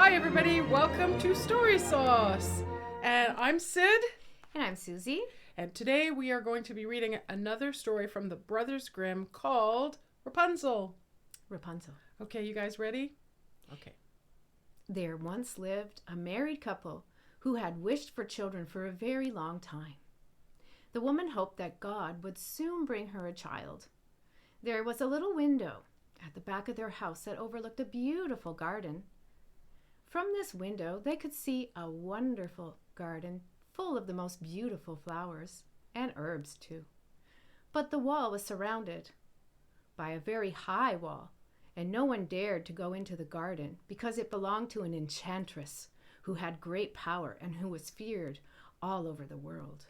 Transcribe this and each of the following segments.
Hi everybody, welcome to Story Sauce. And I'm Sid. And I'm Susie. And today we are going to be reading another story from the Brothers Grimm called Rapunzel. Rapunzel. Okay, you guys ready? Okay. There once lived a married couple who had wished for children for a very long time. The woman hoped that God would soon bring her a child. There was a little window at the back of their house that overlooked a beautiful garden. From this window, they could see a wonderful garden full of the most beautiful flowers and herbs too. But the wall was surrounded by a very high wall, and no one dared to go into the garden because it belonged to an enchantress who had great power and who was feared all over the world.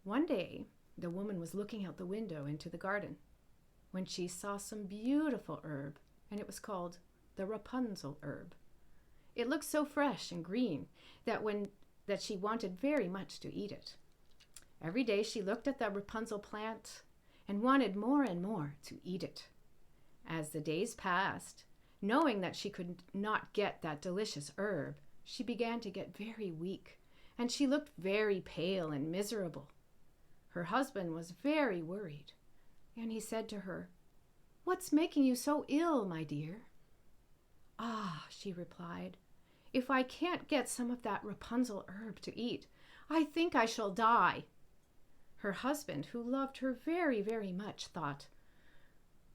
One day, the woman was looking out the window into the garden when she saw some beautiful herb, and it was called the Rapunzel herb. It looked so fresh and green that she wanted very much to eat it. Every day she looked at the Rapunzel plant and wanted more and more to eat it. As the days passed, knowing that she could not get that delicious herb, she began to get very weak, and she looked very pale and miserable. Her husband was very worried, and he said to her, "What's making you so ill, my dear?" "Ah," she replied, "if I can't get some of that Rapunzel herb to eat, I think I shall die." Her husband, who loved her very, very much, thought,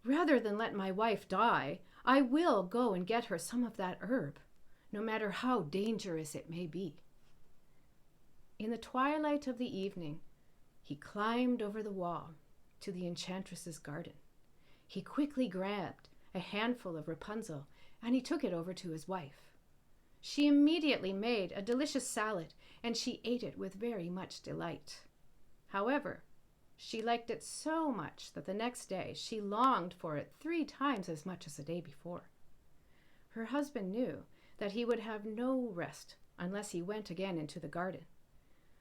"Rather than let my wife die, I will go and get her some of that herb, no matter how dangerous it may be." In the twilight of the evening, he climbed over the wall to the enchantress's garden. He quickly grabbed a handful of Rapunzel, and he took it over to his wife. She immediately made a delicious salad, and she ate it with very much delight. However, she liked it so much that the next day she longed for it 3 times as much as the day before. Her husband knew that he would have no rest unless he went again into the garden.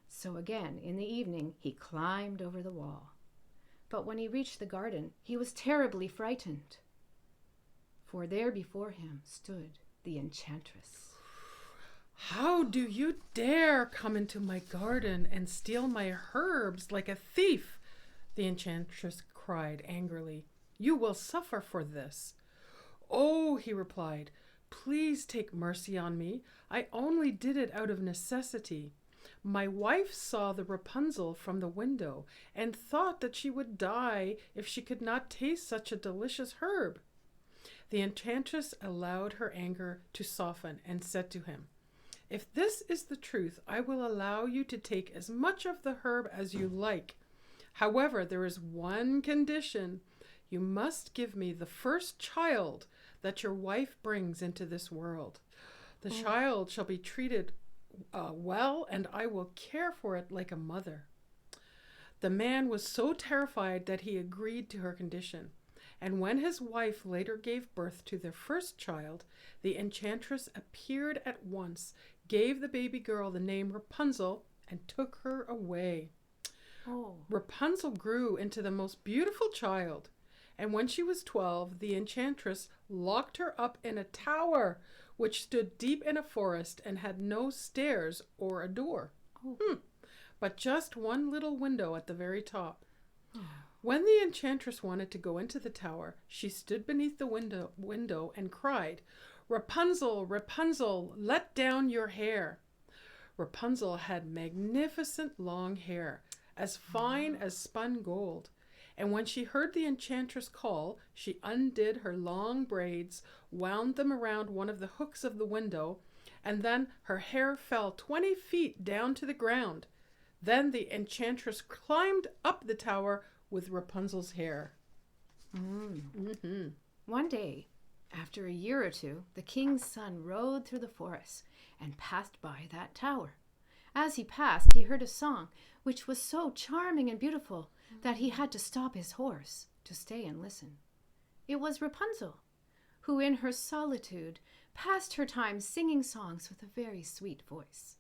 So again, in the evening, he climbed over the wall. But when he reached the garden, he was terribly frightened, for there before him stood the enchantress. "How do you dare come into my garden and steal my herbs like a thief?" the enchantress cried angrily. "You will suffer for this." "Oh," he replied, "please take mercy on me. I only did it out of necessity. My wife saw the Rapunzel from the window and thought that she would die if she could not taste such a delicious herb." The enchantress allowed her anger to soften and said to him, "If this is the truth, I will allow you to take as much of the herb as you like. However, there is one condition. You must give me the first child that your wife brings into this world. The child shall be treated well, and I will care for it like a mother." The man was so terrified that he agreed to her condition. And when his wife later gave birth to their first child, the enchantress appeared at once, gave the baby girl the name Rapunzel, and took her away. Rapunzel grew into the most beautiful child, and when she was 12, the enchantress locked her up in a tower which stood deep in a forest and had no stairs or a door, but just one little window at the very top. When the enchantress wanted to go into the tower, she stood beneath the window and cried, "Rapunzel, Rapunzel, let down your hair." Rapunzel had magnificent long hair, as fine as spun gold. And when she heard the enchantress call, she undid her long braids, wound them around one of the hooks of the window, and then her hair fell 20 feet down to the ground. Then the enchantress climbed up the tower with Rapunzel's hair. One day, after a year or two, the king's son rode through the forest and passed by that tower. As he passed, he heard a song which was so charming and beautiful that he had to stop his horse to stay and listen. It was Rapunzel, who in her solitude passed her time singing songs with a very sweet voice.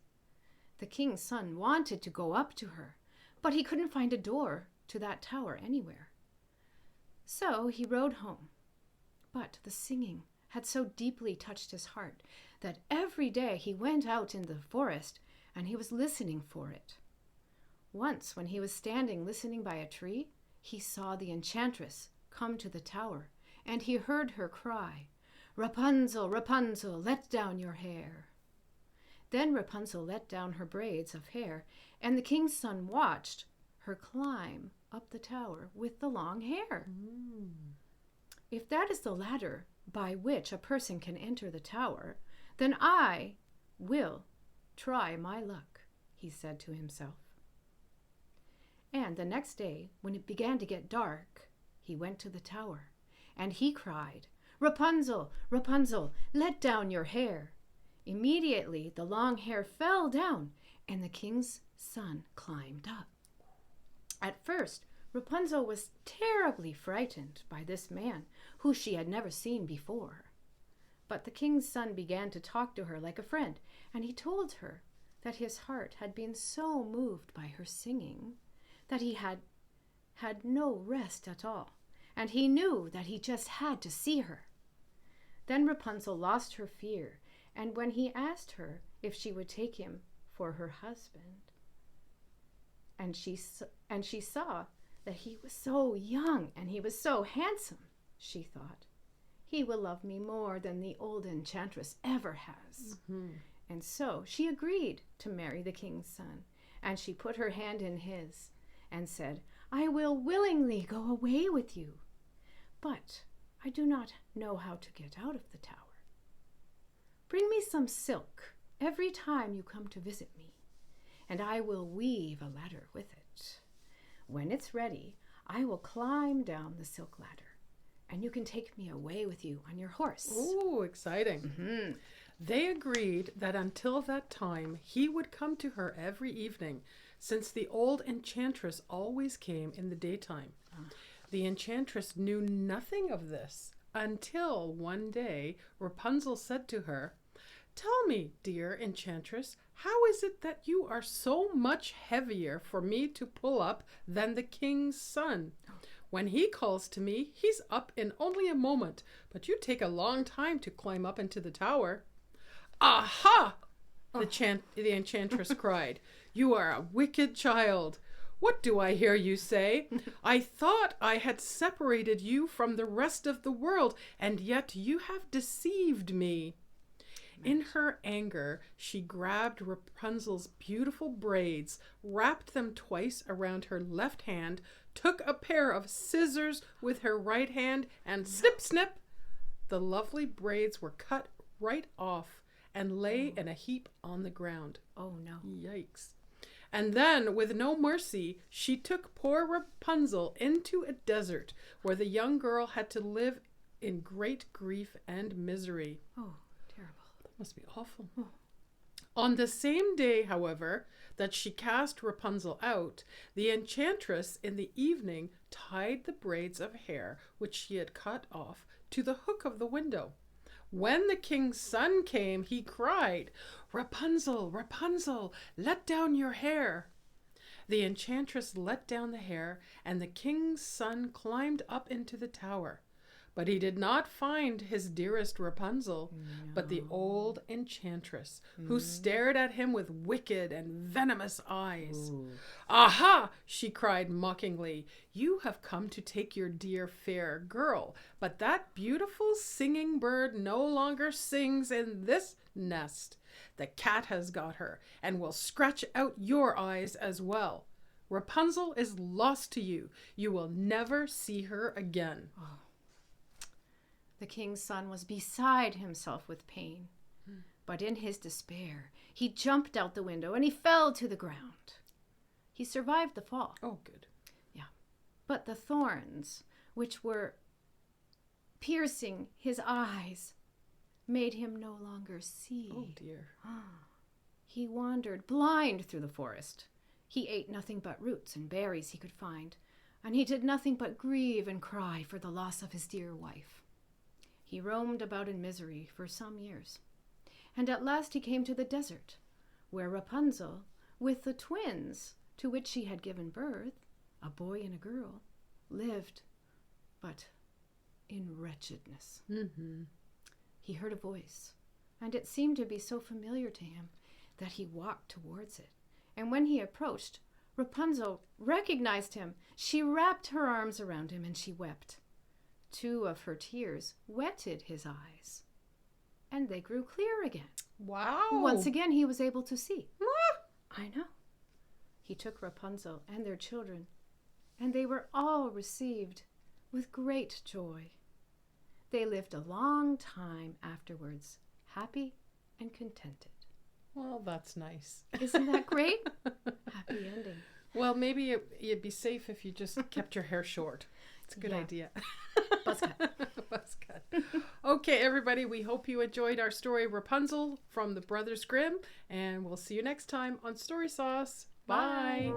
The king's son wanted to go up to her, but he couldn't find a door to that tower anywhere. So he rode home. But the singing had so deeply touched his heart that every day he went out in the forest and he was listening for it. Once, when he was standing listening by a tree, he saw the enchantress come to the tower, and he heard her cry, "Rapunzel, Rapunzel, let down your hair." Then Rapunzel let down her braids of hair, and the king's son watched her climb up the tower with the long hair. If that is the ladder by which a person can enter the tower, then I will try my luck, he said to himself. And the next day, when it began to get dark, he went to the tower, and he cried, "Rapunzel, Rapunzel, let down your hair." Immediately the long hair fell down, and the king's son climbed up. At first, Rapunzel was terribly frightened by this man, who she had never seen before. But the king's son began to talk to her like a friend, and he told her that his heart had been so moved by her singing that he had no rest at all, and he knew that he just had to see her. Then Rapunzel lost her fear, and when he asked her if she would take him for her husband, and she saw that he was so young and he was so handsome, she thought, "He will love me more than the old enchantress ever has." And so she agreed to marry the king's son, and she put her hand in his and said, "I will willingly go away with you, but I do not know how to get out of the tower. Bring me some silk every time you come to visit me, and I will weave a ladder with it. When it's ready, I will climb down the silk ladder, and you can take me away with you on your horse." Ooh, exciting. They agreed that until that time he would come to her every evening, since the old enchantress always came in the daytime. The enchantress knew nothing of this until one day Rapunzel said to her, "Tell me, dear enchantress, how is it that you are so much heavier for me to pull up than the king's son? When he calls to me, he's up in only a moment, but you take a long time to climb up into the tower." "Aha!" the enchantress cried. "You are a wicked child. What do I hear you say? I thought I had separated you from the rest of the world, and yet you have deceived me." In her anger, she grabbed Rapunzel's beautiful braids, wrapped them twice around her left hand, took a pair of scissors with her right hand, and snip, snip, the lovely braids were cut right off and lay in a heap on the ground. Oh no. Yikes. And then, with no mercy, she took poor Rapunzel into a desert where the young girl had to live in great grief and misery. Oh, terrible. That must be awful. On the same day, however, that she cast Rapunzel out, the enchantress in the evening tied the braids of hair which she had cut off to the hook of the window. When the king's son came, he cried, "Rapunzel, Rapunzel, let down your hair." The enchantress let down the hair, and the king's son climbed up into the tower. But he did not find his dearest Rapunzel, but the old enchantress, who stared at him with wicked and venomous eyes. "Aha!" she cried mockingly. "You have come to take your dear fair girl, but that beautiful singing bird no longer sings in this nest. The cat has got her, and will scratch out your eyes as well. Rapunzel is lost to you. You will never see her again." The king's son was beside himself with pain, but in his despair, he jumped out the window and he fell to the ground. He survived the fall. Oh, good. Yeah. But the thorns, which were piercing his eyes, made him no longer see. Oh, dear. He wandered blind through the forest. He ate nothing but roots and berries he could find, and he did nothing but grieve and cry for the loss of his dear wife. He roamed about in misery for some years, and at last he came to the desert, where Rapunzel, with the twins to which she had given birth, a boy and a girl, lived, but in wretchedness. he heard a voice, and it seemed to be so familiar to him that he walked towards it. And when he approached, Rapunzel recognized him. She wrapped her arms around him and she wept. 2 of her tears wetted his eyes, and they grew clear again. Wow. Once again, he was able to see. I know. He took Rapunzel and their children, and they were all received with great joy. They lived a long time afterwards, happy and contented. Well, that's nice. Isn't that great? Happy ending. Well, maybe it'd be safe if you just kept your hair short. It's a good idea. Buzz cut. Buzz cut. Okay, everybody, we hope you enjoyed our story Rapunzel from the Brothers Grimm, and we'll see you next time on Story Sauce. Bye.